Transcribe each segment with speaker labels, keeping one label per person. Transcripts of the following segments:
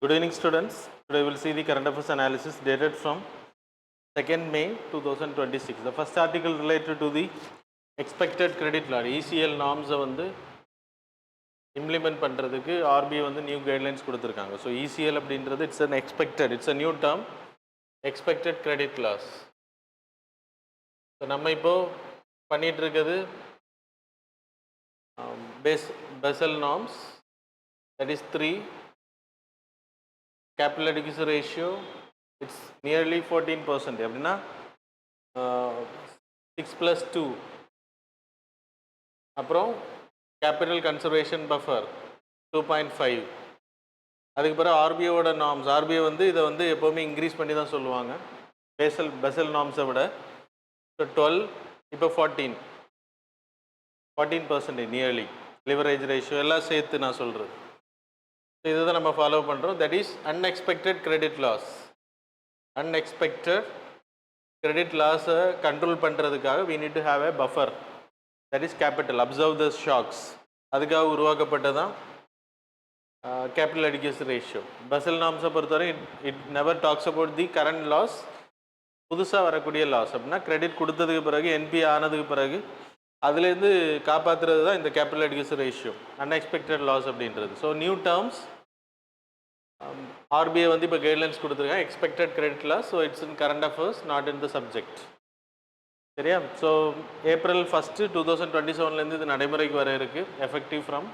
Speaker 1: Good evening, students. Today we will see the current affairs analysis dated from 2nd May 2026. The first article related to the expected credit law, ECL norms வந்து implement பண்ணுறதுக்கு RBI வந்து new guidelines கொடுத்துருக்காங்க. So ECL அப்படின்றது it's a new term, expected credit loss. So நம்ம இப்போ பண்ணிட்டு இருக்கிறது Basel norms, that is 3. Capital adequacy ratio, it's nearly 14%. அப்படின்னா 6+2. அப்புறம் கேபிட்டல் கன்சர்வேஷன் பஃபர் 2.5. அதுக்கு பிறகு ஆர்பிஐயோட நார்ம்ஸ். ஆர்பிஐ வந்து இதை வந்து எப்போவுமே இன்க்ரீஸ் பண்ணி தான் சொல்லுவாங்க பெசல் நார்ம்ஸை விட. ஸோ 12, இப்போ 14% நியர்லி. லிவரேஜ் ரேஷியோ எல்லாம் சேர்த்து நான் சொல்கிறது. இதுதான் நம்ம ஃபாலோ பண்ணுறோம். That is unexpected credit loss. Unexpected credit லாஸை கண்ட்ரோல் பண்ணுறதுக்காக we need to have a buffer, that is capital, observe the shocks. அதுக்காக உருவாக்கப்பட்டதான் கேபிட்டல் அடிக்யூசி ரேஷியோ. பசல் நாம்ஸை பொறுத்தவரை it never talks about the current loss, புதுசாக வரக்கூடிய loss. அப்படின்னா credit கொடுத்ததுக்கு பிறகு என்பி ஆனதுக்கு பிறகு அதுலேருந்து காப்பாற்றுறது தான் இந்த capital adequacy ratio, unexpected loss அப்படின்றது. ஸோ நியூ டேர்ம்ஸ் ஆர்பிஐ வந்து இப்போ கைட்லைன்ஸ் கொடுத்துருக்காங்க, expected credit loss. So it's in current affairs, not in the subject. சரியா? ஸோ April 1, 2027 இது நடைமுறைக்கு வர இருக்குது, எஃபெக்டிவ் ஃப்ரம்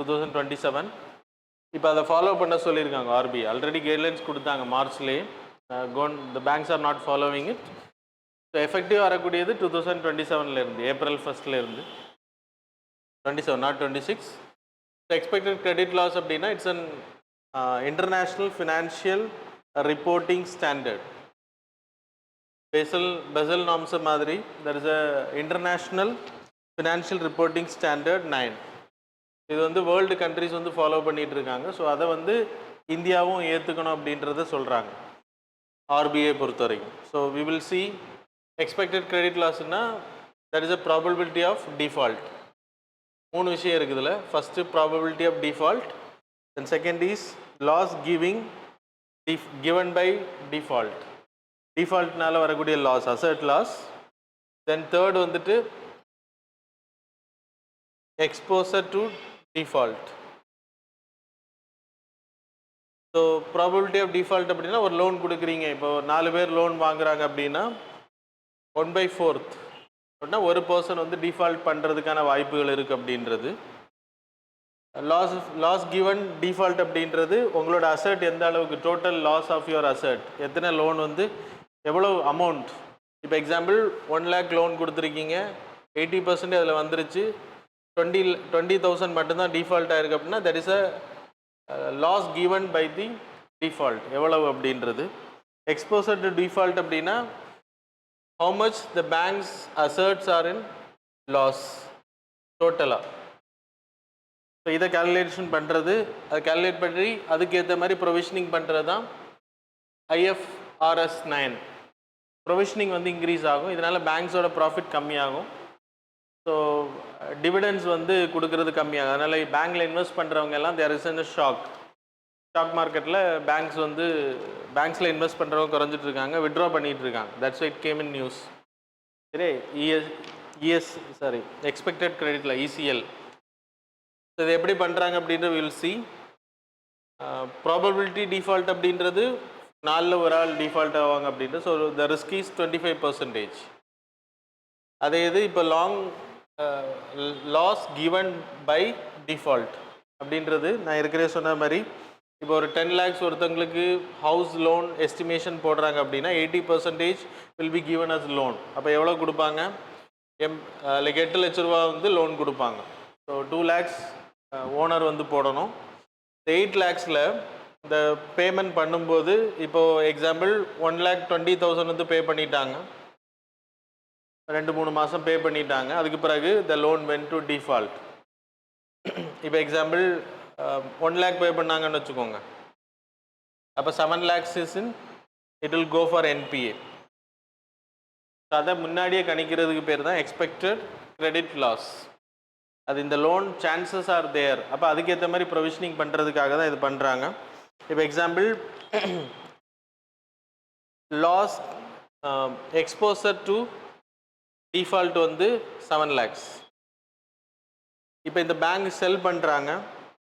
Speaker 1: 2027. இப்போ அதை ஃபாலோ பண்ண சொல்லியிருக்காங்க ஆர்பிஐ. ஆல்ரெடி கைட்லைன்ஸ் கொடுத்தாங்க மார்ச்லேயே. The banks are not following it. So effective வரக்கூடியது 2027 April 1 27, not 26. So expected credit loss அப்படின்னா it's an international financial reporting standard. Basel norms மாதிரி that is a international financial reporting standard 9. இது வந்து world countries வந்து follow பண்ணிகிட்டு இருக்காங்க. So அதை வந்து இந்தியாவும் ஏற்றுக்கணும் அப்படின்றத சொல்கிறாங்க ஆர்பிஐ பொறுத்த வரைக்கும். So we will see expected credit லாஸ்னா that is a probability of default. 3 விஷயம் இருக்குது இதில். First probability of default, then second is loss given by default, டிஃபால்ட்னால வரக்கூடிய loss, asset loss. Then third வந்துட்டு exposure to default. So probability of default அப்படின்னா ஒரு loan கொடுக்குறீங்க, இப்போ 4 பேர் லோன் வாங்குறாங்க அப்படின்னா 1/4 அப்படின்னா ஒரு பர்சன் வந்து டிஃபால்ட் பண்ணுறதுக்கான வாய்ப்புகள் இருக்குது அப்படின்றது. லாஸ் கிவன் டிஃபால்ட் அப்படின்றது உங்களோட அசட் எந்த அளவுக்கு, total loss of your asset, எத்தனை லோன் வந்து எவ்வளோ அமௌண்ட். இப்போ எக்ஸாம்பிள் 1 lakh லோன் கொடுத்துருக்கீங்க, 80% அதில் வந்துருச்சு, 20,000 மட்டும்தான் டிஃபால்ட் ஆயிருக்கு அப்படின்னா that is a loss given by the default, எவ்வளவு அப்படின்றது. எக்ஸ்போசர் டு டிஃபால்ட் அப்படின்னா how much the bank's assets are in loss டோட்டலாக. ஸோ இதை கேல்குலேஷன் பண்ணுறது, அதை கேல்குலேட் பண்ணி அதுக்கேற்ற மாதிரி ப்ரொவிஷனிங் பண்ணுறது தான் IFRS 9. ப்ரொவிஷனிங் வந்து இன்க்ரீஸ் ஆகும், இதனால் பேங்க்ஸோட ப்ராஃபிட் கம்மியாகும். ஸோ டிவிடெண்ட்ஸ் வந்து கொடுக்கறது கம்மியாகும். அதனால் பேங்க்கில் இன்வெஸ்ட் பண்ணுறவங்க எல்லாம் தேர் இஸ் அ ஷாக் மார்க்கெட்டில் பேங்க்ஸில் இன்வெஸ்ட் பண்ணுறவங்க குறைஞ்சிட்டு இருக்காங்க, விட்ரா பண்ணிகிட்டு இருக்காங்க. That's why it came in news. சரி, எக்ஸ்பெக்டட் கிரெடிட்டில் ECL. ஸோ இது எப்படி பண்ணுறாங்க அப்படின்ற வில் சி. ப்ராபபிலிட்டி டிஃபால்ட் அப்படின்றது 4 ஒரு ஆள் டிஃபால்ட் ஆவாங்க அப்படின்றது. So the risk is 25%. அதே இது இப்போ லாஸ் கிவன் பை டிஃபால்ட் அப்படின்றது நான் ஏற்கனவே சொன்ன மாதிரி, இப்போ ஒரு 10 lakhs ஒருத்தவங்களுக்கு ஹவுஸ் லோன் எஸ்டிமேஷன் போடுறாங்க அப்படின்னா 80% will be given as loan. அப்போ எவ்வளோ கொடுப்பாங்க, லைக் 8 லட்ச ரூபா வந்து லோன் கொடுப்பாங்க. ஸோ 2 lakhs ஓனர் வந்து போடணும். 8 lakhsல இந்த பேமெண்ட் பண்ணும்போது இப்போது எக்ஸாம்பிள் 1,20,000 வந்து பே பண்ணிட்டாங்க, 2-3 மாதம் பே பண்ணிட்டாங்க. அதுக்கு பிறகு the loan went to default. இப்போ எக்ஸாம்பிள் 1 lakh பே பண்ணாங்கன்னு வச்சுக்கோங்க, அப்போ 7 lakhs it will go for NPA. அதை முன்னாடியே கணிக்கிறதுக்கு பேர் தான் எக்ஸ்பெக்டட் கிரெடிட் லாஸ். அது இந்த லோன் சான்சஸ் ஆர் தேர். அப்போ அதுக்கேற்ற மாதிரி ப்ரொவிஷனிங் பண்ணுறதுக்காக தான் இது பண்ணுறாங்க. இப்போ example loss exposure to default வந்து 7 lakhs. இப்போ இந்த பேங்க் செல் பண்ணுறாங்க,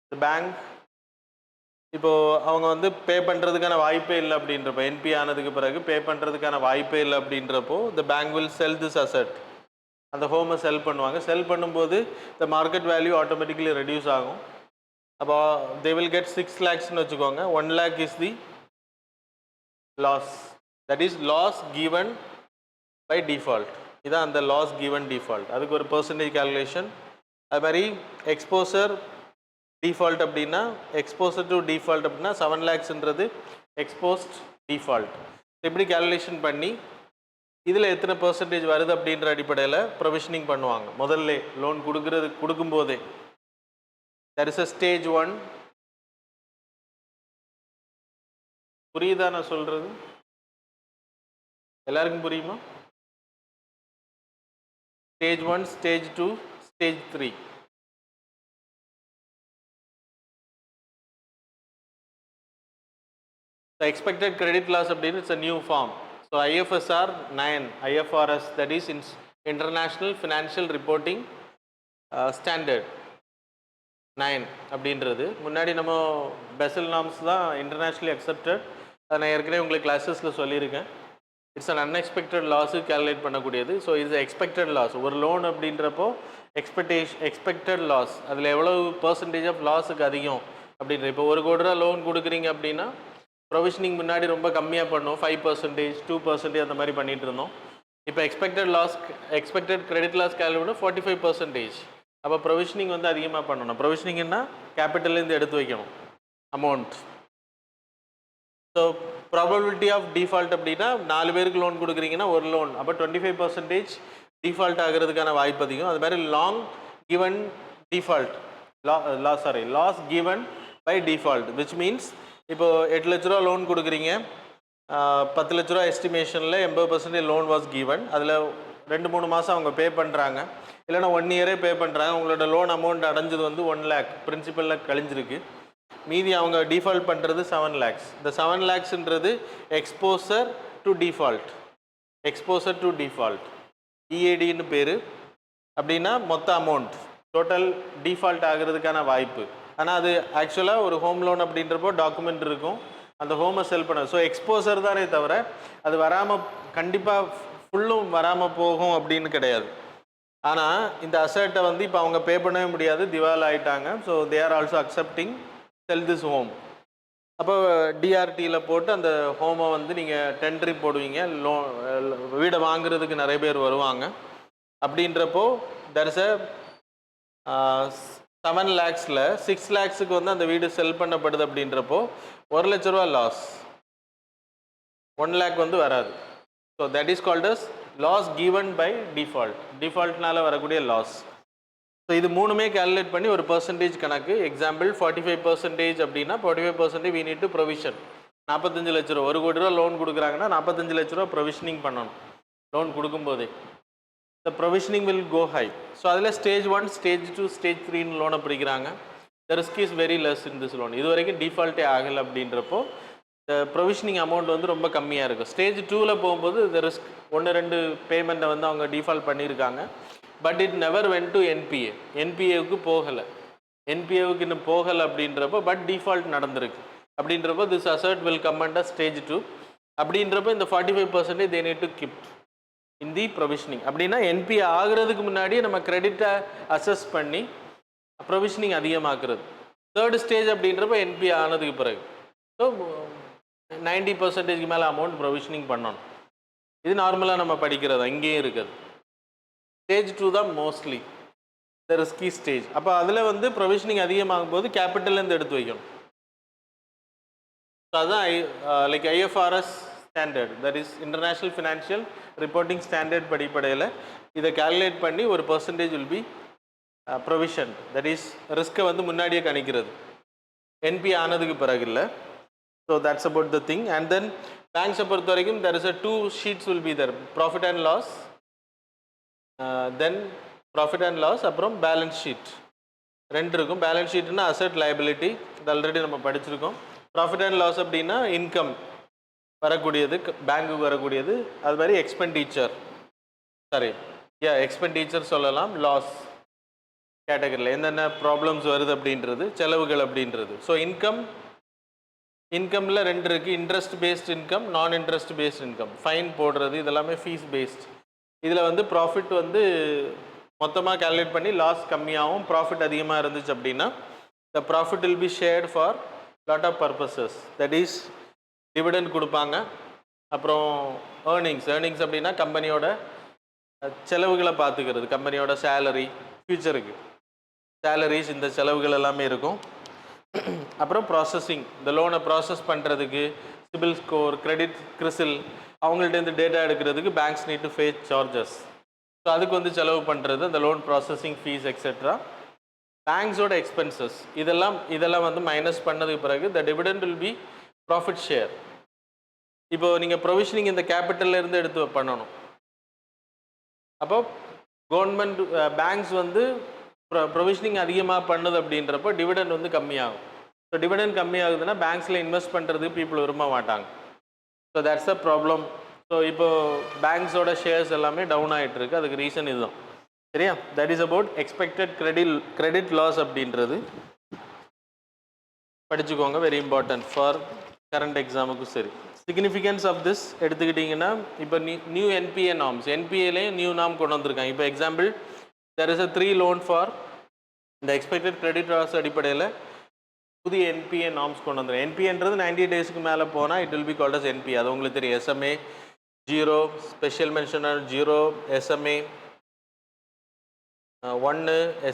Speaker 1: இந்த பேங்க் இப்போது அவங்க வந்து பே பண்ணுறதுக்கான வாய்ப்பே இல்லை அப்படின்றப்போ, என்பி ஆனதுக்கு பிறகு பே பண்ணுறதுக்கான வாய்ப்பே இல்லை அப்படின்றப்போ the bank will sell this asset. அந்த ஹோமை செல் பண்ணுவாங்க. செல் பண்ணும்போது the market value automatically reduce ஆகும். அப்போ they will get 6 lakhsன்னு வச்சுக்கோங்க. 1 lakh is the loss. That is loss given by default. இதான் அந்த loss given default. அதுக்கு ஒரு percentage calculation. அது மாதிரி எக்ஸ்போசர் டிஃபால்ட் அப்படின்னா, எக்ஸ்போசர் டு டிஃபால்ட் அப்படின்னா 7 lakhsன்றது எக்ஸ்போஸ்ட் டிஃபால்ட். எப்படி கேல்குலேஷன் பண்ணி இதில் எத்தனை பர்சன்டேஜ் வருது அப்படின்ற அடிப்படையில் ப்ரொவிஷனிங் பண்ணுவாங்க. முதல்ல loan கொடுக்கும்போதே there is a stage 1. புரியுதா நான் சொல்கிறது? எல்லாருக்கும் புரியுமா? Stage 1, stage 2, stage 3. The expected credit loss அப்படின்னு it's a new form. So IFSR 9, IFRS, that is International Financial Reporting Standard 9 அப்படின்றது. முன்னாடி நம்ம பெசல் நார்ம்ஸ் தான் இன்டர்நேஷ்னலி அக்செப்டட். அதை நான் ஏற்கனவே உங்களுக்கு கிளாஸஸில் சொல்லியிருக்கேன். It's an unexpected loss calculate பண்ணக்கூடியது. ஸோ இது எக்ஸ்பெக்டட் லாஸ். ஒரு லோன் அப்படின்றப்போ எக்ஸ்பெக்டட் லாஸ், அதில் எவ்வளவு பர்சன்டேஜ் ஆஃப் லாஸுக்கு அதிகம் அப்படின்ற. இப்போ 1 கோடி ரூபா லோன் கொடுக்குறீங்க அப்படின்னா ப்ரொவிஷனிங் முன்னாடி ரொம்ப கம்மியாக பண்ணோம், 5%, 2% அந்த மாதிரி பண்ணிகிட்டு இருந்தோம். இப்போ எக்ஸ்பெக்டட் கிரெடிட் லாஸ் கேல்குலேட் 45%. அப்போ ப்ரொவிஷனிங் வந்து அதிகமாக பண்ணணும். ப்ரொவிஷனிங்னா கேபிட்டல்லேருந்து எடுத்து வைக்கணும் amount. So probability of default அப்படின்னா 4 பேருக்கு லோன் கொடுக்குறீங்கன்னா ஒரு லோன், அப்போ 25% டிஃபால்ட் ஆகிறதுக்கான வாய்ப்பு அதிகம். அது மாதிரி long given default loss given by default, which means இப்போ 8 லட்ச ரூபா லோன் கொடுக்குறீங்க, 10 லட்ச ரூபா எஸ்டிமேஷனில் 80% லோன் வாஸ் கிவன். அதில் 2-3 மாதம் அவங்க பே பண்ணுறாங்க, இல்லைனா 1 இயரே பே பண்ணுறாங்க. உங்களோட லோன் அமௌண்ட் அடைஞ்சது வந்து 1 lakh பிரின்சிபலில் கழிஞ்சிருக்கு. மீதி அவங்க டிஃபால்ட் பண்ணுறது 7 lakhs. இந்த 7 lakhsன்றது exposure to default, exposure to default இஏடின்னு பேர். அப்படின்னா மொத்த அமௌண்ட் டோட்டல் டிஃபால்ட் ஆகிறதுக்கான வாய்ப்பு. ஆனால் அது ஆக்சுவலாக ஒரு ஹோம் லோன் அப்படின்றப்போ டாக்குமெண்ட் இருக்கும், அந்த ஹோமை செல் பண்ண. ஸோ எக்ஸ்போசர் தானே தவிர அது வராமல் கண்டிப்பாக ஃபுல்லும் வராமல் போகும் அப்படின்னு கிடையாது. ஆனால் இந்த அசட்டை வந்து இப்போ அவங்க பே பண்ணவே முடியாது, திவால் ஆகிட்டாங்க. So they are also accepting sell this home. அப்போ டிஆர்டியில் போட்டு அந்த ஹோமை வந்து நீங்கள் டெண்டரி போடுவீங்க. வீடை வாங்குறதுக்கு நிறைய பேர் வருவாங்க. அப்படின்றப்போ there is a 7 lakhsல 6 lakhsக்கு வந்து அந்த வீடு செல் பண்ணப்படுது. அப்படின்றப்போ 1 லட்ச ரூபா லாஸ், 1 lakh வந்து வராது. So that is called as loss given by default, டிஃபால்ட்னால வரக்கூடிய லாஸ். ஸோ இது மூணுமே கேல்குலேட் பண்ணி ஒரு பர்சன்டேஜ் கணக்கு. எக்ஸாம்பிள் 45% அப்படின்னா 45% we need to provision. 45 லட்ச ரூபா, 1 கோடி ரூபா லோன் கொடுக்குறாங்கன்னா 45 லட்ச ரூபா ப்ரொவிஷனிங் பண்ணணும் லோன் கொடுக்கும்போதே. the provisioning will go high. So அதில் ஸ்டேஜ் 1, ஸ்டேஜ் 2, ஸ்டேஜ் 3ன்னு லோனை பிரிக்கிறாங்க. the risk is very less in this loan. இது வரைக்கும் டிஃபால்ட்டே ஆகலை அப்படின்றப்போ the provisioning amount வந்து ரொம்ப கம்மியாக இருக்கும். ஸ்டேஜ் 2ல் போகும்போது the risk 1-2 பேமெண்ட்டை வந்து அவங்க டிஃபால்ட் பண்ணியிருக்காங்க. But it never went to NPA, என்பிஏவுக்கு போகலை, என்பிஏவுக்கு இன்னும் போகலை அப்படின்றப்போ பட் டிஃபால்ட் நடந்திருக்கு. அப்படின்றப்போ this asset will come under stage 2. அப்படின்றப்போ இந்த 45% they need to keep in the provisioning. அப்படின்னா என்பிஏ ஆகிறதுக்கு முன்னாடியே நம்ம கிரெடிட்டை அசஸ் பண்ணி ப்ரொவிஷனிங் அதிகமாக்குறது. 3rd ஸ்டேஜ் அப்படின்றப்ப என்பிஏ ஆனதுக்கு பிறகு ஸோ 90% மேலே அமௌண்ட் ப்ரொவிஷனிங் பண்ணணும். இது நார்மலாக நம்ம படிக்கிறதா, இங்கேயும் இருக்குது. ஸ்டேஜ் 2 தான் மோஸ்ட்லி த ரிஸ்கி ஸ்டேஜ். அப்போ அதில் வந்து ப்ரொவிஷனிங் அதிகமாகும் போது கேபிட்டல்லேருந்து எடுத்து வைக்கணும். ஸோ அதுதான் like IFRS standard, that is international financial reporting standard படிப்படையில் இதை கேல்குலேட் பண்ணி ஒரு percentage will be provision, that is ரிஸ்க்கை வந்து முன்னாடியே கணிக்கிறது, என்பி ஆனதுக்கு பிறகு இல்லை. So that's about the thing. And then பேங்க்ஸை பொறுத்த வரைக்கும் there is a 2 sheets will be there, profit and loss, then profit and loss, அப்புறம் பேலன்ஸ் ஷீட் 2 இருக்கும். பேலன்ஸ் ஷீட்னா அசட் லைபிலிட்டி, இது ஆல்ரெடி நம்ம படிச்சிருக்கோம். ப்ராஃபிட் அண்ட் லாஸ் அப்படின்னா இன்கம் வரக்கூடியது, பேங்க்குக்கு வரக்கூடியது. அது மாதிரி எக்ஸ்பெண்டிச்சர், சாரி எக்ஸ்பெண்டிச்சர் சொல்லலாம். லாஸ் கேட்டகரியில் என்னென்ன ப்ராப்ளம்ஸ் வருது அப்படின்றது, செலவுகள் அப்படின்றது. ஸோ இன்கமில் ரெண்டு இருக்குது. இன்ட்ரெஸ்ட் பேஸ்ட் இன்கம், நான் இன்ட்ரெஸ்ட் பேஸ்ட் இன்கம். ஃபைன் போடுறது இதெல்லாமே ஃபீஸ் பேஸ்ட். இதில் வந்து ப்ராஃபிட் வந்து மொத்தமாக கால்குலேட் பண்ணி லாஸ் கம்மியாகவும் ப்ராஃபிட் அதிகமாக இருந்துச்சு அப்படின்னா the profit will be shared for lot of purposes. That is dividend கொடுப்பாங்க. அப்புறம் ஏர்னிங்ஸ் அப்படின்னா கம்பெனியோட செலவுகளை பார்த்துக்கிறது, கம்பெனியோட சேலரி, ஃபியூச்சருக்கு சேலரிஸ், இந்த செலவுகள் எல்லாமே இருக்கும். அப்புறம் ப்ராசஸிங், இந்த லோனை ப்ராசஸ் பண்ணுறதுக்கு சிபில் ஸ்கோர், கிரெடிட், கிறிசில், அவங்கள்ட்ட டேட்டா எடுக்கிறதுக்கு banks need to pay charges. So அதுக்கு வந்து செலவு பண்ணுறது, அந்த லோன் ப்ராசஸிங் ஃபீஸ் எக்ஸெட்ரா. பேங்க்ஸோட எக்ஸ்பென்சஸ் இதெல்லாம் வந்து மைனஸ் பண்ணதுக்கு பிறகு the dividend will be profit share. இப்போ நீங்கள் ப்ரொவிஷனிங் இந்த கேபிட்டல்ல இருந்து எடுத்து பண்ணணும். அப்போ கவர்மெண்ட் பேங்க்ஸ் வந்து ப்ரொவிஷனிங் அதிகமாக பண்ணுது அப்படின்றப்போ டிவிடெண்ட் வந்து கம்மியாகும். ஸோ டிவிடெண்ட் கம்மியாகுதுன்னா பேங்க்ஸில் இன்வெஸ்ட் பண்ணுறதுக்கு பீப்புள் விரும்ப மாட்டாங்க. So that's a problem. So இப்போது பேங்க்ஸோட ஷேர்ஸ் எல்லாமே டவுன் ஆகிட்டு இருக்கு. அதுக்கு ரீசன் இதுதான். சரியா? That is about expected credit loss அப்படின்றது படிச்சுக்கோங்க. வெரி இம்பார்ட்டன்ட் ஃபார் கரண்ட் எக்ஸாமுக்கும் சரி. சிக்னிஃபிகன்ஸ் ஆஃப் திஸ் எடுத்துக்கிட்டிங்கன்னா, இப்போ நியூ என்பிஏ நார்ம்ஸ், என்பிஏலேயும் நியூ நார்ம் கொண்டு வந்திருக்காங்க. இப்போ example there is a 3 loan for இந்த expected credit loss அடிப்படையில் புதிய என்பிஏ நார்ம்ஸ் கொண்டு வந்துடும். என்பிஏன்றது 90 டேஸ்க்கு மேலே போனால் it will be called as NPA. அது உங்களுக்கு தெரியும். SMA 0, special mention 0, SMA 1,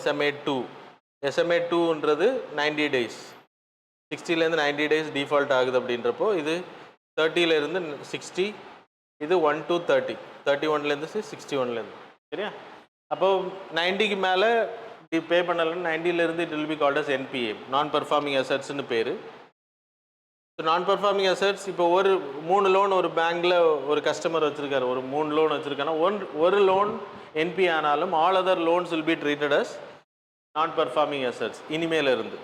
Speaker 1: SMA 2. SMA 2ன்றது 90 டேஸ், 60லேருந்து 90 டேஸ் டிஃபால்ட் ஆகுது. அப்படின்றப்போ இது 30லேருந்து 60, இது 1 to 30, 31லேருந்து 61லேருந்து. சரியா? அப்போது 90க்கு மேலே பே பண்ணலன்னு 90லேருந்து it will be called as NPA, non performing அசட்ஸ்னு பேர். ஸோ நான் பெர்ஃபார்மிங் அசட்ஸ் இப்போ ஒரு 3 லோன் ஒரு பேங்க்கில் ஒரு கஸ்டமர் வச்சுருக்காரு, ஒரு 3 லோன் வச்சுருக்காங்கன்னா ஒரு லோன் என்பிஏ ஆனாலும் all other loans will be treated as non performing assets இனிமேல் இருந்து.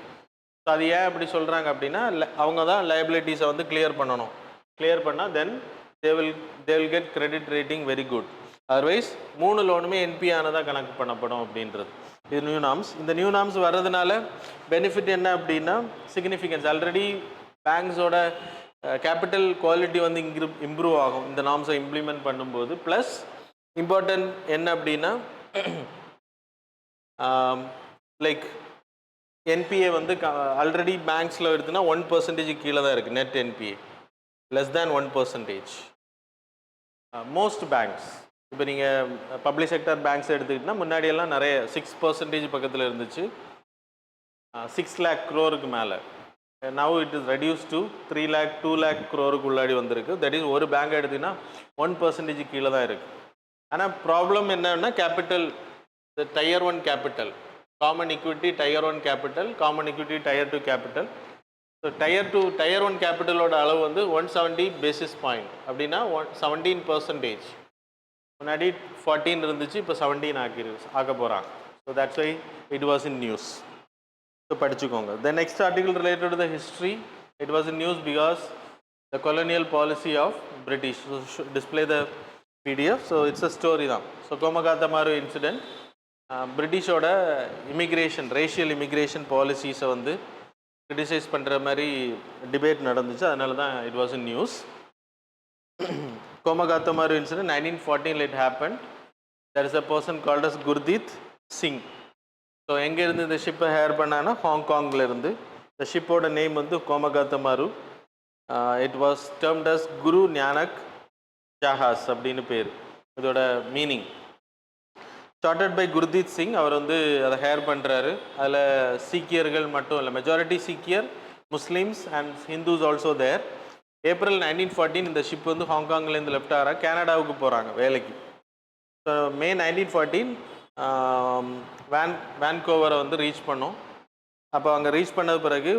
Speaker 1: ஸோ அது ஏன் அப்படி சொல்கிறாங்க அப்படின்னா, அவங்க தான் லைபிலிட்டிஸை வந்து கிளியர் பண்ணணும். கிளியர் பண்ணால் then they will get credit rating very good. Otherwise 3 லோனுமே என்பிஏ ஆனதாக கணக்கு பண்ணப்படும் அப்படின்றது. இது நியூ நார்ம்ஸ். இந்த நியூ நார்ம்ஸ் வர்றதுனால பெனிஃபிட் என்ன அப்படின்னா, சிக்னிஃபிகன்ஸ். ஆல்ரெடி பேங்க்ஸோட கேபிட்டல் குவாலிட்டி வந்து இம்ப்ரூவ் ஆகும் இந்த நார்ம்ஸை இம்ப்ளிமெண்ட் பண்ணும்போது. ப்ளஸ் இம்பார்ட்டன்ட் என்ன அப்படின்னா, லைக் என்பிஏ வந்து ஆல்ரெடி பேங்க்ஸில் எடுத்துன்னா 1% கீழே தான் இருக்குது. Net NPA less than 1%. Most banks, இப்போ நீங்கள் பப்ளிக் செக்டர் பேங்க்ஸ் எடுத்துக்கிட்டிங்கன்னா முன்னாடியெல்லாம் நிறைய 6% பக்கத்தில் இருந்துச்சு, 6 lakh crore மேலே. Now it is reduce to 3 lakh 2 lakh crore உள்ளாடி வந்திருக்கு. தட் இஸ் ஒரு பேங்க் எடுத்திங்கன்னா 1% கீழே தான் இருக்குது. ஆனால் ப்ராப்ளம் என்னன்னா, capital tier 1 capital, common equity tier 1 capital, common equity tier 2 capital. So tier 1 கேபிட்டலோட அளவு வந்து 170 basis point அப்படின்னா 17%. முன்னாடி 14 இருந்துச்சு, இப்போ 17 ஆக்க போகிறாங்க. So that's why it was in news. So படிச்சுக்கோங்க. The next article related to the history. It was in news because the colonial policy of British. Display the PDF. So it's a story தான். So Komagata Maru incident, பிரிட்டிஷோட immigration, racial immigration பாலிசிஸை வந்து criticise பண்ணுற மாதிரி debate நடந்துச்சு. அதனால தான் it was in news. Komagathamaru incident 1914 it happened. There is a person called as Gurdeep Singh. So எங்கே இருந்து இந்த ஷிப்பை ஹேர் பண்ணான்னா ஹாங்காங்கில் இருந்து. இந்த ஷிப்போட நேம் வந்து Komagata Maru. It was termed as Guru Nanak Jahaz அப்படின்னு பேர். இதோட meaning started by Gurdeep Singh. அவர் வந்து அதை ஹேர் பண்ணுறாரு. அதில் சீக்கியர்கள் மட்டும் இல்லை, மெஜாரிட்டி சீக்கியர், Muslims and Hindus also there. April 1914 இந்த ஷிப் வந்து ஹாங்காங்லேருந்து லெஃப்ட் ஆகிறாங்க, கனடாவுக்கு போகிறாங்க வேலைக்கு. ஸோ மே 1914 வான்கோவரை வந்து ரீச் பண்ணோம். அப்போ அங்கே ரீச் பண்ணது பிறகு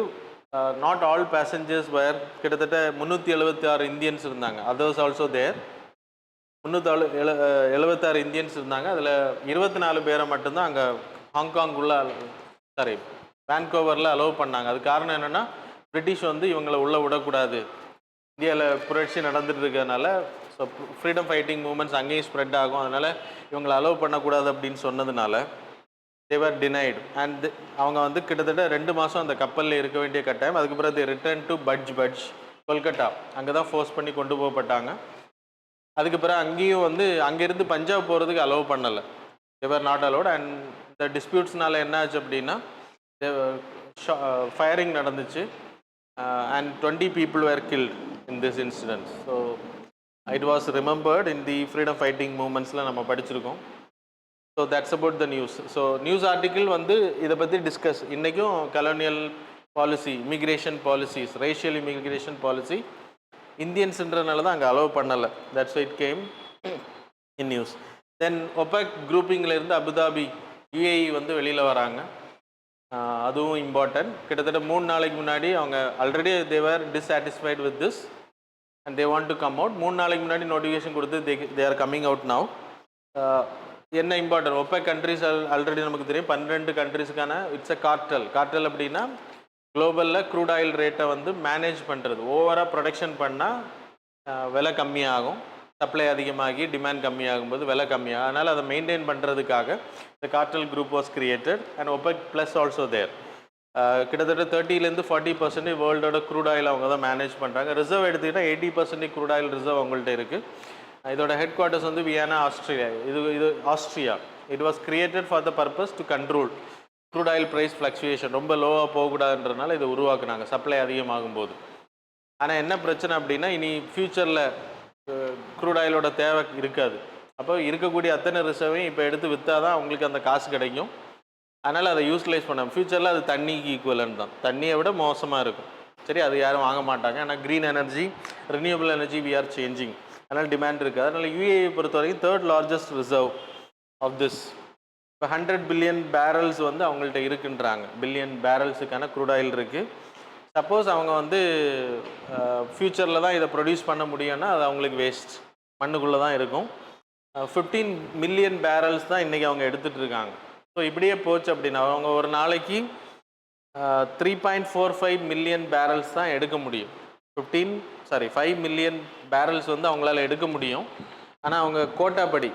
Speaker 1: நாட் ஆல் பேசஞ்சர்ஸ் வேர், கிட்டத்தட்ட 376 இந்தியன்ஸ் இருந்தாங்க. அதர்ஸ் ஆல்சோ தேர். 376 இந்தியன்ஸ் இருந்தாங்க. அதில் 24 பேரை மட்டும்தான் அங்கே வான்கோவரில் அலோவ் பண்ணாங்க. அது காரணம் என்னென்னா, பிரிட்டிஷ் வந்து இவங்களை உள்ளே விடக்கூடாது, இந்தியாவில் புரட்சி நடந்துட்டு இருக்கிறதுனால ஸோ ஃப்ரீடம் ஃபைட்டிங் மூமெண்ட்ஸ் அங்கேயும் ஸ்ப்ரெட் ஆகும், அதனால் இவங்களை அலோவ் பண்ணக்கூடாது அப்படின்னு சொன்னதுனால தேவர் டினைடு. அண்ட் அவங்க வந்து கிட்டத்தட்ட 2 மாதம் அந்த கப்பலில் இருக்க வேண்டிய கட்டாயம். அதுக்கு பிறகு ரிட்டர்ன் டு பட்ஜ் கொல்கட்டா, அங்கே தான் ஃபோர்ஸ் பண்ணி கொண்டு போகப்பட்டாங்க. அதுக்கு பிறகு அங்கேயும் வந்து அங்கேருந்து பஞ்சாப் போகிறதுக்கு அலோவ் பண்ணலை, தேவர் நாட் அலோட். அண்ட் இந்த டிஸ்பியூட்ஸ்னால என்ன ஆச்சு அப்படின்னா ஃபயரிங் நடந்துச்சு and 20 people were killed in this incident. So it was remembered in the freedom fighting movements-ல நம்ம படிச்சிருக்கோம். So that's about the news. So news article வந்து இதை பற்றி டிஸ்கஸ். இன்றைக்கும் colonial policy, immigration policies, racial immigration policy இந்தியன்ஸ்ன்றனால தான் அங்கே அலோவ் பண்ணலை. That's it came in news. Then OPEC குரூப்பிங்கிலேருந்து அபுதாபி யுஏஇ வந்து வெளியில் வராங்க, அதுவும் இம்பார்ட்டன்ட். கிட்டத்தட்ட 3 நாளைக்கு முன்னாடி அவங்க already they are dissatisfied with this and they want to come out. 3 நாளைக்கு முன்னாடி நோட்டிஃபிகேஷன் கொடுத்து they are coming out now. என்ன இம்பார்ட்டன்ட், ஒபெக் கண்ட்ரிஸ் ஆல்ரெடி நமக்கு தெரியும் 12 கண்ட்ரிஸுக்கான இட்ஸ் அ கார்டல். கார்டல் அப்படின்னா குளோபலில் க்ரூட் ஆயில் ரேட்டை வந்து மேனேஜ் பண்ணுறது. ஓவராக ப்ரொடக்ஷன் பண்ணால் விலை கம்மியாகும், சப்ளை அதிகமாகி டிமாண்ட் கம்மியாகும்போது விலை கம்மியாகும். அதனால் அதை மெயின்டைன் பண்ணுறதுக்காக இந்த cartel group was created and OPEC plus also there. கிட்டத்தட்ட 30-40% வேர்ல்டோட க்ரூட் ஆயில் அவங்க தான் மேனேஜ் பண்ணுறாங்க. ரிசர்வ் எடுத்துக்கிட்டால் 80% க்ரூட் ஆயில் ரிசர்வ் அவங்கள்ட்ட இருக்குது. இதோட ஹெட் குவார்ட்டர்ஸ் வந்து வியன்னா, ஆஸ்திரேலியா. இது Austria. It was created for the purpose to control crude oil price fluctuation. ரொம்ப லோவாக போகக்கூடாதுன்றதுனால இதை உருவாக்குனாங்க சப்ளை அதிகமாகும் போது. ஆனால் என்ன பிரச்சனை அப்படின்னா இனி ஃப்யூச்சரில் க்ரூட் ஆயிலோட தேவை இருக்காது. அப்போ இருக்கக்கூடிய அத்தனை ரிசர்வையும் இப்போ எடுத்து விற்றா தான் அவங்களுக்கு அந்த காசு கிடைக்கும். அதனால் அதை யூட்டிலைஸ் பண்ண ஃப்யூச்சரில் அது தண்ணிக்கு ஈக்குவலன் தான், தண்ணியை விட மோசமாக இருக்கும். சரி, அது யாரும் வாங்க மாட்டாங்க. ஆனால் green energy, renewable energy we are changing, அதனால் டிமாண்ட் இருக்குது. அதனால் யுஏஇ பொறுத்த வரைக்கும் 3rd largest reserve of this. இப்போ 100 பில்லியன் பேரல்ஸ் வந்து அவங்கள்ட்ட இருக்குன்றாங்க. பில்லியன் பேரல்ஸுக்கான க்ரூட் ஆயில் இருக்குது. சப்போஸ் அவங்க வந்து ஃப்யூச்சரில் தான் இதை ப்ரொடியூஸ் பண்ண முடியும்னா அது அவங்களுக்கு வேஸ்ட், மண்ணுக்குள்ளே தான் இருக்கும். 15 மில்லியன் பேரல்ஸ் தான் இன்றைக்கி அவங்க எடுத்துகிட்டு இருக்காங்க. ஸோ இப்படியே போச்சு அப்படின்னா அவங்க ஒரு நாளைக்கு 3.45 மில்லியன் பேரல்ஸ் தான் எடுக்க முடியும். 5 மில்லியன் பேரல்ஸ் வந்து அவங்களால எடுக்க முடியும். ஆனால் அவங்க கோட்டாப்படி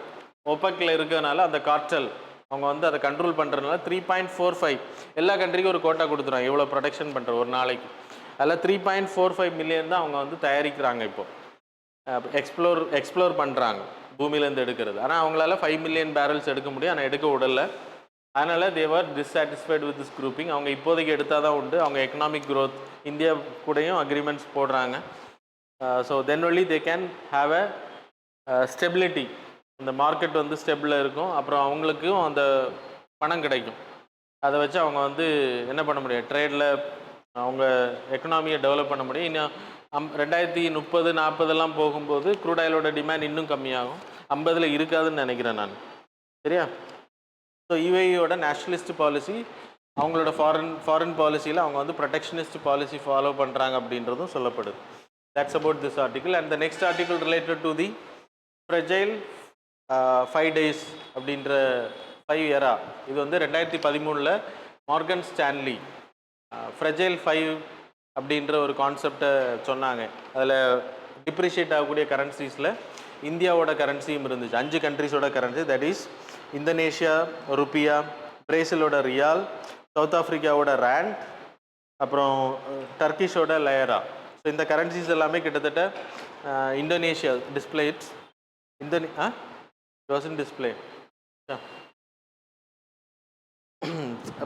Speaker 1: ஒபெக்கில் இருக்கிறதுனால அந்த கார்டல் அவங்க வந்து அதை கண்ட்ரோல் பண்ணுறதுனால 3.45 எல்லா கண்ட்ரிக்கும் ஒரு கோட்டா கொடுத்துருவாங்க, எவ்வளோ ப்ரொடக்ஷன் பண்ணுற ஒரு நாளைக்கு. அதில் 3.45 மில்லியன் தான் அவங்க வந்து தயாரிக்கிறாங்க. இப்போது எக்ஸ்ப்ளோர் பண்ணுறாங்க பூமியிலேருந்து எடுக்கிறது. ஆனால் அவங்களால 5 மில்லியன் பேரல்ஸ் எடுக்க முடியும், ஆனால் எடுக்க விடலை. அதனால் தேவர் டிஸ்சாட்டிஸ்ஃபைட் வித் திஸ் குரூப்பிங். அவங்க இப்போதைக்கு எடுத்தால் தான் உண்டு. அவங்க எக்கனாமிக் க்ரோத் இந்தியா கூடயும் அக்ரிமெண்ட்ஸ் போடுறாங்க. So then only they can have a stability. இந்த மார்க்கெட் வந்து ஸ்டெபிளாக இருக்கும். அப்புறம் அவங்களுக்கும் அந்த பணம் கிடைக்கும். அதை வச்சு அவங்க வந்து என்ன பண்ண முடியும், ட்ரேடில் அவங்க எக்கனாமியை டெவலப் பண்ண முடியும். இன்னும் 2030-40 போகும்போது க்ரூட் ஆயிலோட டிமாண்ட் இன்னும் கம்மியாகும். 50 இருக்காதுன்னு நினைக்கிறேன் நான். சரியா? ஸோ யுஏஇயோட நேஷ்னலிஸ்ட் பாலிசி, அவங்களோட ஃபாரின் பாலிசியில் அவங்க வந்து ப்ரொடெக்ஷனிஸ்ட் பாலிசி ஃபாலோ பண்ணுறாங்க அப்படின்றதும் சொல்லப்படுது. That's about this article. And the next article related to the fragile 5 days அப்படின்ற 5 era. இது வந்து 2013 மார்கன் ஸ்டான்லி ஃப்ரெஜைல் 5 அப்படின்ற ஒரு கான்செப்டை சொன்னாங்க. அதில் டிப்ரிஷியேட் ஆகக்கூடிய கரன்சிஸில் இந்தியாவோட கரன்சியும் இருந்துச்சு. 5 கண்ட்ரிஸோட currency, that is Indonesia rupiah, பிரேசிலோட ரியால், சவுத் ஆஃப்ரிக்காவோட ரேண்ட், அப்புறம் டர்க்கிஷோட லயரா. ஸோ இந்த கரன்சிஸ் எல்லாமே கிட்டத்தட்ட இந்தோனேஷியா டிஸ்பிளேட்ஸ் டிஸ்பிளே.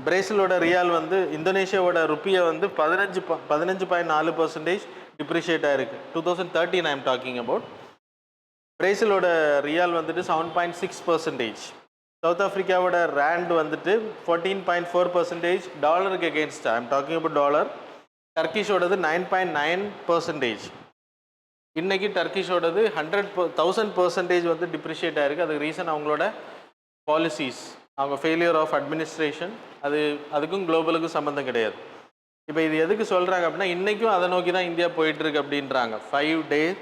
Speaker 1: பிரேசிலோட ரியால் வந்து இந்தோனேஷியாவோட ருப்பியை வந்து 15.4% டிப்ரிஷியேட் ஆகிருக்கு. 2013 ஐ எம் டாக்கிங் அபவுட். பிரேசிலோட ரியால் வந்துட்டு 7.6%. சவுத் ஆஃப்ரிக்காவோட ரேண்ட் வந்துட்டு 14.4% டாலருக்கு against. I am talking about dollar. டர்க்கிஷோடது 9.9%. இன்றைக்கி டர்க்கிஷோடது 1,000% வந்து டிப்ரிஷியேட் ஆகிருக்கு. அதுக்கு ரீசன் அவங்களோட பாலிசிஸ், அவங்க ஃபெயிலியர் ஆஃப் அட்மினிஸ்ட்ரேஷன். அதுக்கும் குளோபலுக்கும் சம்மந்தம் கிடையாது. இப்போ இது எதுக்கு சொல்கிறாங்க அப்படின்னா இன்றைக்கும் அதை நோக்கி தான் இந்தியா போயிட்டுருக்கு அப்படின்றாங்க. 5 days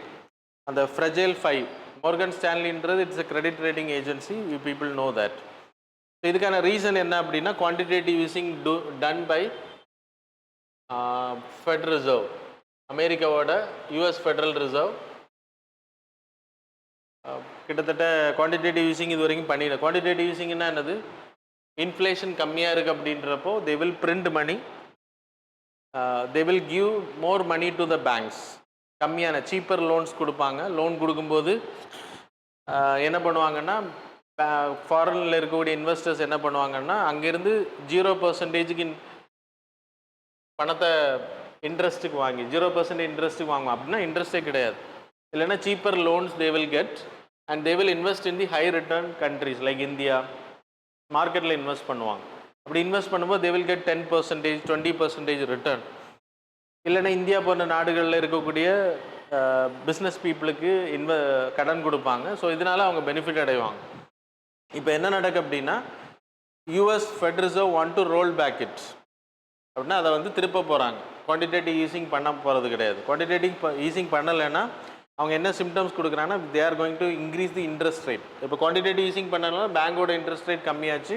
Speaker 1: அந்த ஃப்ரெஜைல் 5. மார்கன் ஸ்டான்லின்றது it's a credit rating agency, you people know that. இதுக்கான ரீசன் என்ன அப்படின்னா quantitative easing done by Fed Reserve, அமெரிக்காவோட யூஎஸ் ஃபெடரல் ரிசர்வ் கிட்டத்தட்ட குவான்டிடேட்டிவ் ஈஸிங் இது வரைக்கும் பண்ணிடல. குவான்டிடேட்டிவ் ஈஸிங்னா என்னது? இன்ஃப்ளேஷன் கம்மியாக இருக்குது அப்படின்றப்போ they will print money, they will give more money to the banks. கம்மியான சீப்பர் லோன்ஸ் கொடுப்பாங்க. லோன் கொடுக்கும்போது என்ன பண்ணுவாங்கன்னா, ஃபாரினில் இருக்கக்கூடிய இன்வெஸ்டர்ஸ் என்ன பண்ணுவாங்கன்னா, அங்கேருந்து 0% பணத்தை இன்ட்ரெஸ்ட்டுக்கு வாங்கி 0% இன்ட்ரெஸ்ட்டுக்கு வாங்குவோம். அப்படின்னா இன்ட்ரெஸ்ட்டே கிடையாது. இல்லைன்னா cheaper loans they will get and they will invest in the high return countries like India. மார்க்கெட்டில் இன்வெஸ்ட் பண்ணுவாங்க. அப்படி இன்வெஸ்ட் பண்ணும்போது தே வில் கெட் 10%, 20% ரிட்டர்ன். இல்லைன்னா இந்தியா போன்ற நாடுகளில் இருக்கக்கூடிய பிஸ்னஸ் பீப்புளுக்கு கடன் கொடுப்பாங்க. ஸோ இதனால் அவங்க பெனிஃபிட் அடைவாங்க. இப்போ என்ன நடக்கு அப்படின்னா, US Fed reserve want to roll back it அப்படின்னா அதை வந்து திருப்ப போகிறாங்க. குவான்டிடேட்டிவ் ஈஸிங் பண்ண போகிறது கிடையாது. குவான்டிடேட்டிவ் ஈஸிங் பண்ணலைன்னா அவங்க என்ன சிம்டம்ஸ் கொடுக்குறாங்கன்னா, they are going to increase the interest rate. இப்போ குவான்டிடேட்டிவ் ஈஸிங் பண்ணனால பேங்கோட இன்ட்ரெஸ்ட் ரேட் கம்மியாச்சு,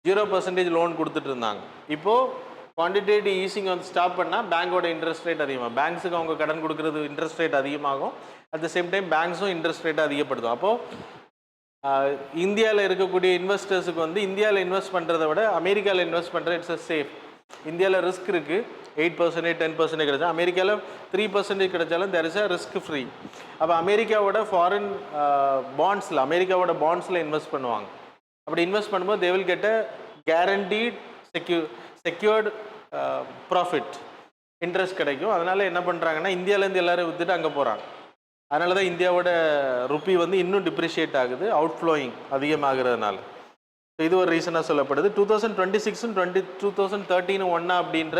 Speaker 1: 0% லோன் கொடுத்துட்டு இருந்தாங்க. இப்போது குவான்டிடேட்டிவ் ஈஸிங் வந்து ஸ்டாப் பண்ணால் பேங்கோட இன்ட்ரெஸ்ட் ரேட் அதிகமாகும். பேங்க்ஸுக்கு அவங்க கடன் கொடுக்குறது இன்ட்ரெஸ்ட் ரேட் அதிகமாகும். அட் த சேம் டைம் பேங்க்ஸும் இன்ட்ரெஸ்ட் ரேட்டை அதிகப்படுத்தும். அப்போது இந்தியாவில் இருக்கக்கூடிய இன்வெஸ்டர்ஸுக்கு வந்து இந்தியாவில் இன்வெஸ்ட் பண்ணுறதை விட அமெரிக்காவில் இன்வெஸ்ட் பண்ணுறது இட்ஸ் அ சேஃப். இந்தியாவில் ரிஸ்க் இருக்குது, 8%, 10% கிடைச்சா. அமெரிக்காவில் 3% கிடைச்சாலும் there is a risk free. அப்போ அமெரிக்காவோட ஃபாரின் பாண்ட்ஸில், அமெரிக்காவோட பாண்ட்ஸில் இன்வெஸ்ட் பண்ணுவாங்க. அப்படி இன்வெஸ்ட் பண்ணும்போது தே will get a guaranteed secured profit, interest கிடைக்கும். அதனால் என்ன பண்ணுறாங்கன்னா, இந்தியாவிலேருந்து எல்லோரும் விற்றுட்டு அங்கே போகிறாங்க. அதனால தான் இந்தியாவோட ருப்பி வந்து இன்னும் டிப்ரிஷியேட் ஆகுது, அவுட்ஃப்ளோயிங் அதிகமாகிறதுனால. இது ஒரு ரீசனாக சொல்லப்படுது. 2026 2013 ஒன்றா அப்படின்ற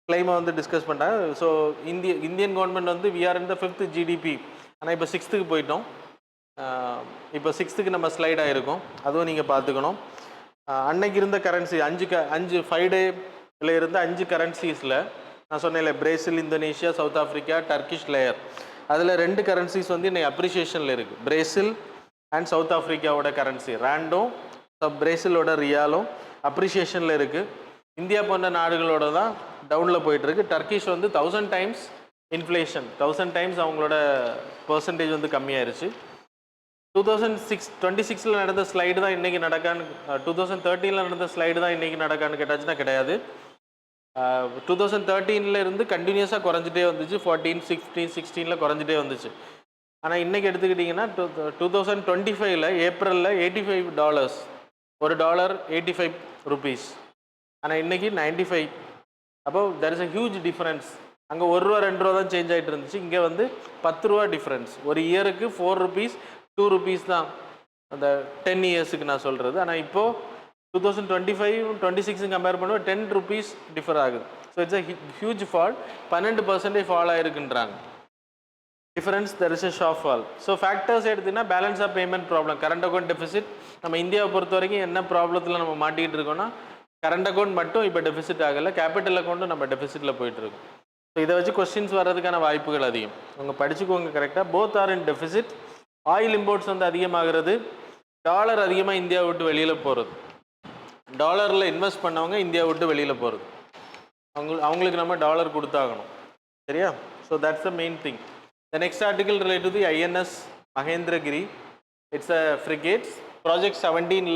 Speaker 1: கிளைமை வந்து டிஸ்கஸ் பண்ணுறாங்க. ஸோ இந்தியன் கவர்மெண்ட் வந்து we are in the 5th GDP. ஆனால் இப்போ 6th போயிட்டோம். இப்போ 6th நம்ம ஸ்லைட் ஆகிருக்கோம், அதுவும் நீங்கள் பார்த்துக்கணும். அன்னைக்கு இருந்த கரன்சி 5 டேல இருந்த 5 கரன்சிஸில் நான் சொன்னேன்ல, Brazil, Indonesia, south Africa, Turkish layer, அதில் 2 கரன்சிஸ் வந்து இன்னைக்கு அப்ரிஷியேஷனில் இருக்குது. பிரேசில் அண்ட் சவுத் ஆஃப்ரிக்காவோட கரன்சி ரேண்டும், பிரேசிலோட ரியாலும் அப்ரிஷியேஷனில் இருக்குது. இந்தியா போன்ற நாடுகளோட தான் டவுனில் போயிட்டுருக்கு. டர்க்கிஷ் வந்து 1000 times இன்ஃப்ளேஷன், 1000 times அவங்களோட பர்சன்டேஜ் வந்து கம்மியாயிருச்சு. 2026 நடந்த ஸ்லைடு தான் இன்றைக்கி நடக்கான்னு, 2013 நடந்த ஸ்லைடு தான் இன்றைக்கி நடக்கான்னு கேட்டாச்சுன்னா கிடையாது. 2013 இருந்து கண்டினியூஸாக குறைஞ்சிட்டே வந்துச்சு. 14, 15, 16 குறைஞ்சிட்டே வந்துச்சு. ஆனால் இன்றைக்கி எடுத்துக்கிட்டிங்கன்னா 2025 ஏப்ரலில் $85, $1 ₹85. ஆனால் இன்றைக்கி 95. அப்போ there is a huge difference. அங்கே ₹1 ₹2 தான் சேஞ்ச் ஆகிட்டு இருந்துச்சு. இங்கே வந்து ₹10 டிஃப்ரென்ஸ். ஒரு இயருக்கு ₹4, ₹2 தான் அந்த 10 இயர்ஸுக்கு நான் சொல்கிறது. ஆனால் இப்போது 2025, 26 கம்பேர் பண்ணுவோம், ₹10 டிஃபர் ஆகுது. So it's a huge fall. 12% fall ஆகிருக்குன்றாங்க. Difference, there is a sharp fall. So factors எடுத்திங்கன்னா, balance of payment problem, current account deficit. நம்ம இந்தியாவை பொறுத்த வரைக்கும் என்ன ப்ராப்ளத்தில் நம்ம மாட்டிகிட்டு இருக்கோம்னா, கரண்ட் அக்கௌண்ட் மட்டும் இப்போ டெபிசிட் ஆகலை, கேபிட்டல் அக்கௌண்ட்டும் நம்ம டெபிசிட்டில் போயிட்டுருக்கோம். ஸோ இதை வச்சு கொஸ்டின்ஸ் வர்றதுக்கான வாய்ப்புகள் அதிகம். அவங்க படிச்சுக்கோங்க கரெக்டாக. Both are in deficit. Oil imports வந்து அதிகமாகிறது, டாலர் அதிகமாக இந்தியாவை விட்டு வெளியில் போகிறது, டாலரில் இன்வெஸ்ட் பண்ணவங்க இந்தியாவை விட்டு வெளியில் போகிறது, அவங்களுக்கு நம்ம டாலர் கொடுத்தாகணும். சரியா? So that's the main thing. The next article relate to the INS Mahendragiri. It's a frigates. Project 17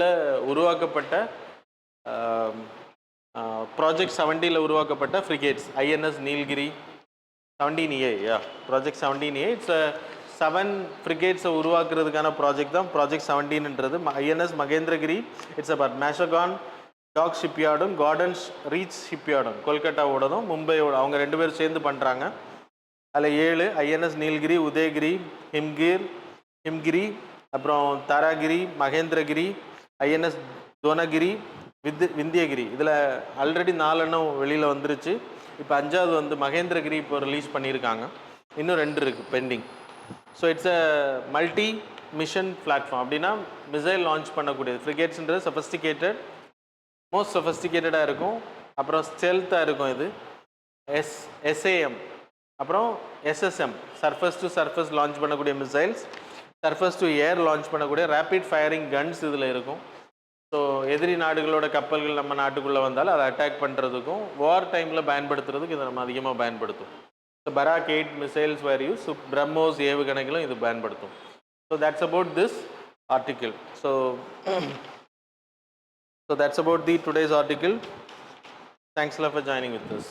Speaker 1: உருவாக்கப்பட்ட frigates. INS Nilgiri 17A. Project 17A. It's 7 ஃப்ரிகேட்ஸை உருவாக்குறதுக்கான ப்ராஜெக்ட் தான் ப்ராஜெக்ட் 17ன்றது. INS Mahendragiri it's about Mazagon dock ஷிப்யார்டும் கார்டன்ஸ் ரீச் ஷிப்யார்டும், கொல்கட்டாவோடதும் மும்பையோட, அவங்க 2 பேரும் சேர்ந்து பண்ணுறாங்க. அதில் 7 INS நீல்கிரி, உதயகிரி, ஹிம்கிரி, அப்புறம் தாராகிரி, மகேந்திரகிரி, INS தோனகிரி, விந்தியகிரி. இதில் ஆல்ரெடி 4 வெளியில் வந்துருச்சு. இப்போ 5வது வந்து மகேந்திரகிரி இப்போ ரிலீஸ் பண்ணியிருக்காங்க. இன்னும் 2 இருக்குது pending. So it's a multi mission platform. அப்படின்னா மிசைல் லான்ச் பண்ணக்கூடியது. ஃப்ரிகேட்ஸ்ன்றது சொஃபஸ்டிகேட்டட், மோஸ்ட் சொஃபஸ்டிகேட்டடாக இருக்கும். அப்புறம் ஸ்டெல்த்தாக இருக்கும். இது SAM, அப்புறம் SSM, surface to surface launch பண்ணக்கூடிய missiles, surface to air launch பண்ணக்கூடிய ரேபிட் ஃபயரிங் கன்ஸ் இதில் இருக்கும். ஸோ எதிரி நாடுகளோட கப்பல்கள் நம்ம நாட்டுக்குள்ளே வந்தாலும் அதை அட்டாக் பண்ணுறதுக்கும் வார் டைமில் பயன்படுத்துறதுக்கு இதை நம்ம அதிகமாக பயன்படுத்தும். ஸோ பராக் 8 மிசைல்ஸ் வேர் யூஸ், பிரம்மோஸ் ஏவுகணைகளும் இது பயன்படுத்தும். So that's about this article. So that's about the today's article. Thanks a lot for joining with us.